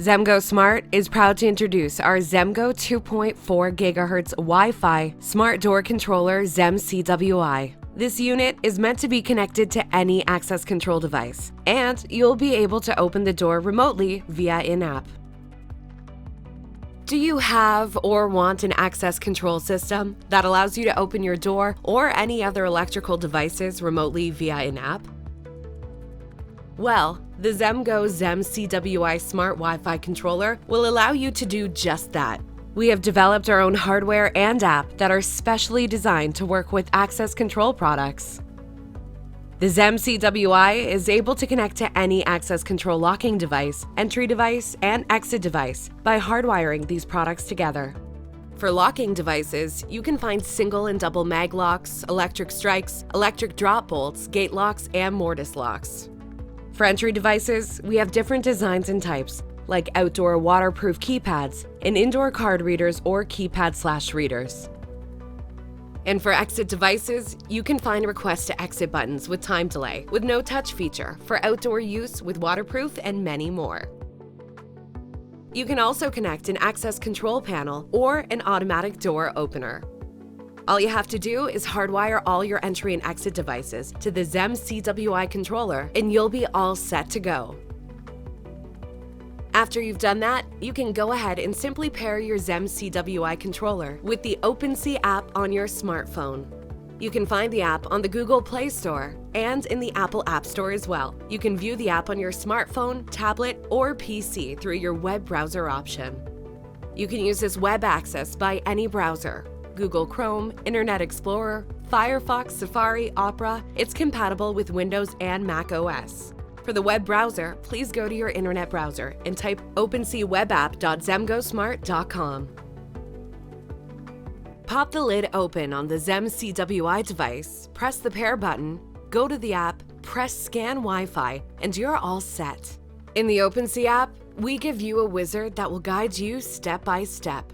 Zemgo Smart is proud to introduce our Zemgo 2.4 GHz Wi-Fi smart door controller ZEM-CWI. This unit is meant to be connected to any access control device, and you'll be able to open the door remotely via in-app. Do you have or want an access control system that allows you to open your door or any other electrical devices remotely via in-app? Well, the Zemgo ZEM-CWI Smart Wi-Fi controller will allow you to do just that. We have developed our own hardware and app that are specially designed to work with access control products. The ZEM-CWI is able to connect to any access control locking device, entry device, and exit device by hardwiring these products together. For locking devices, you can find single and double maglocks, electric strikes, electric drop bolts, gate locks, and mortise locks. For entry devices, we have different designs and types, like outdoor waterproof keypads and indoor card readers or keypad/readers. And for exit devices, you can find request to exit buttons with time delay, with no touch feature for outdoor use with waterproof and many more. You can also connect an access control panel or an automatic door opener. All you have to do is hardwire all your entry and exit devices to the ZEM-CWI controller and you'll be all set to go. After you've done that, you can go ahead and simply pair your ZEM-CWI controller with the OPENSEE app on your smartphone. You can find the app on the Google Play Store and in the Apple App Store as well. You can view the app on your smartphone, tablet, or PC through your web browser option. You can use this web access by any browser: Google Chrome, Internet Explorer, Firefox, Safari, Opera. It's compatible with Windows and Mac OS. For the web browser, please go to your internet browser and type openseewebapp.zemgosmart.com. Pop the lid open on the ZEM-CWI device, press the pair button, go to the app, press Scan Wi-Fi, and you're all set. In the OPENSEE app, we give you a wizard that will guide you step by step.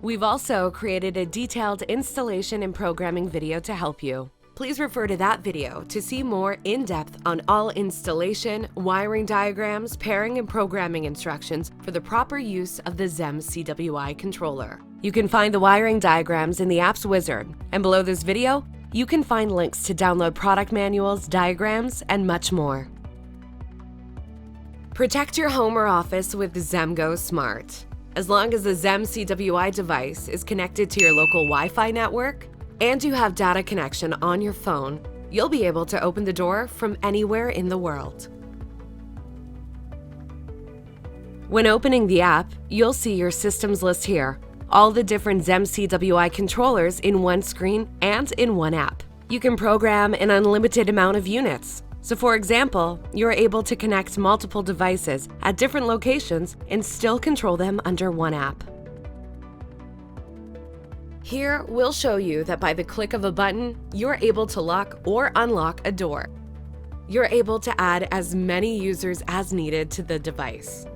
We've also created a detailed installation and programming video to help you. Please refer to that video to see more in-depth on all installation, wiring diagrams, pairing and programming instructions for the proper use of the ZEM-CWI controller. You can find the wiring diagrams in the app's wizard, and below this video, you can find links to download product manuals, diagrams, and much more. Protect your home or office with Zemgo Smart. As long as the ZEM-CWI device is connected to your local Wi-Fi network, and you have data connection on your phone, you'll be able to open the door from anywhere in the world. When opening the app, you'll see your systems list here, all the different ZEM-CWI controllers in one screen and in one app. You can program an unlimited amount of units. So for example, you're able to connect multiple devices at different locations and still control them under one app. Here, we'll show you that by the click of a button, you're able to lock or unlock a door. You're able to add as many users as needed to the device.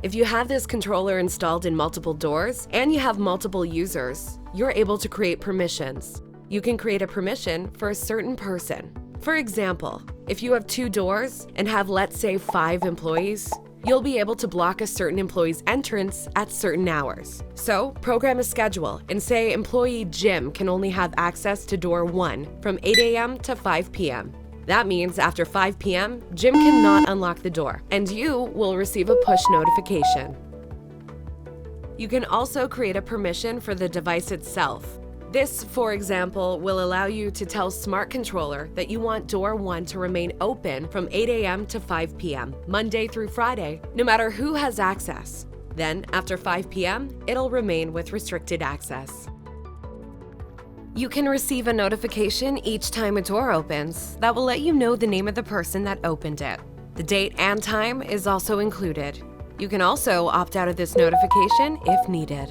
If you have this controller installed in multiple doors and you have multiple users, you're able to create permissions. You can create a permission for a certain person. For example, if you have 2 doors and have, let's say, 5 employees, you'll be able to block a certain employee's entrance at certain hours. So, program a schedule and say employee Jim can only have access to door 1 from 8 a.m. to 5 p.m. That means after 5 p.m., Jim cannot unlock the door, and you will receive a push notification. You can also create a permission for the device itself. This, for example, will allow you to tell Smart Controller that you want door 1 to remain open from 8 a.m. to 5 p.m., Monday through Friday, no matter who has access. Then, after 5 p.m., it'll remain with restricted access. You can receive a notification each time a door opens that will let you know the name of the person that opened it. The date and time is also included. You can also opt out of this notification if needed.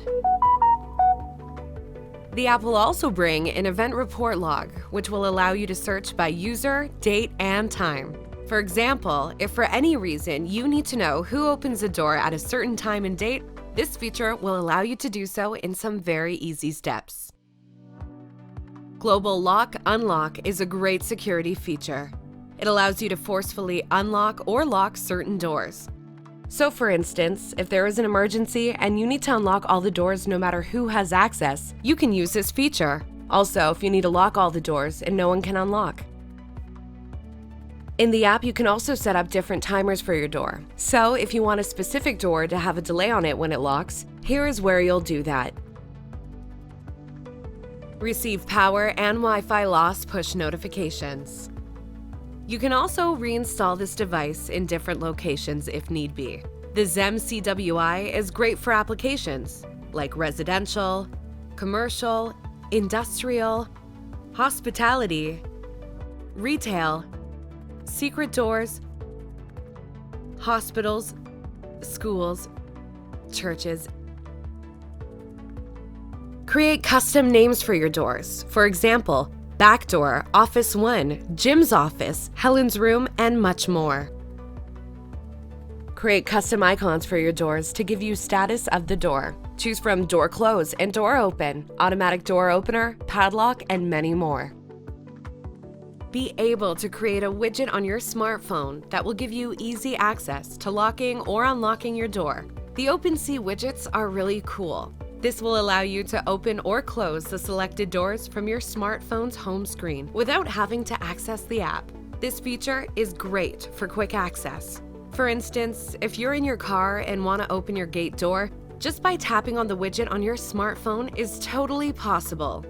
The app will also bring an event report log, which will allow you to search by user, date, and time. For example, if for any reason you need to know who opens a door at a certain time and date, this feature will allow you to do so in some very easy steps. Global Lock Unlock is a great security feature. It allows you to forcefully unlock or lock certain doors. So for instance, if there is an emergency and you need to unlock all the doors no matter who has access, you can use this feature. Also, if you need to lock all the doors and no one can unlock. In the app, you can also set up different timers for your door. So if you want a specific door to have a delay on it when it locks, here is where you'll do that. Receive power and Wi-Fi loss push notifications. You can also reinstall this device in different locations if need be. The ZEM-CWI is great for applications like residential, commercial, industrial, hospitality, retail, secret doors, hospitals, schools, churches. Create custom names for your doors. For example, Backdoor, Office 1, Jim's Office, Helen's Room, and much more. Create custom icons for your doors to give you status of the door. Choose from door close and door open, automatic door opener, padlock, and many more. Be able to create a widget on your smartphone that will give you easy access to locking or unlocking your door. The OPENSEE widgets are really cool. This will allow you to open or close the selected doors from your smartphone's home screen without having to access the app. This feature is great for quick access. For instance, if you're in your car and want to open your gate door, just by tapping on the widget on your smartphone is totally possible.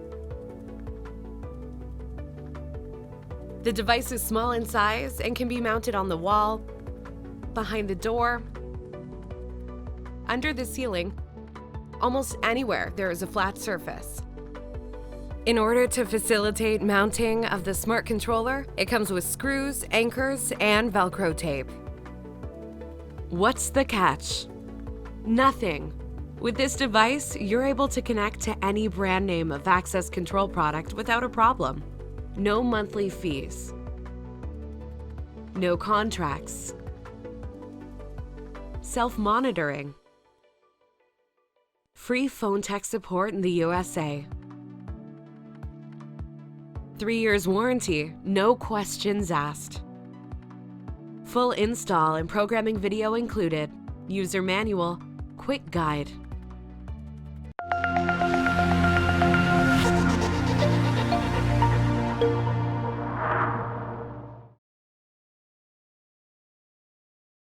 The device is small in size and can be mounted on the wall, behind the door, under the ceiling, almost anywhere there is a flat surface. In order to facilitate mounting of the smart controller, it comes with screws, anchors, and Velcro tape. What's the catch? Nothing. With this device, you're able to connect to any brand name of access control product without a problem. No monthly fees. No contracts. Self-monitoring. Free phone tech support in the USA. 3 years warranty, no questions asked. Full install and programming video included. User manual, quick guide.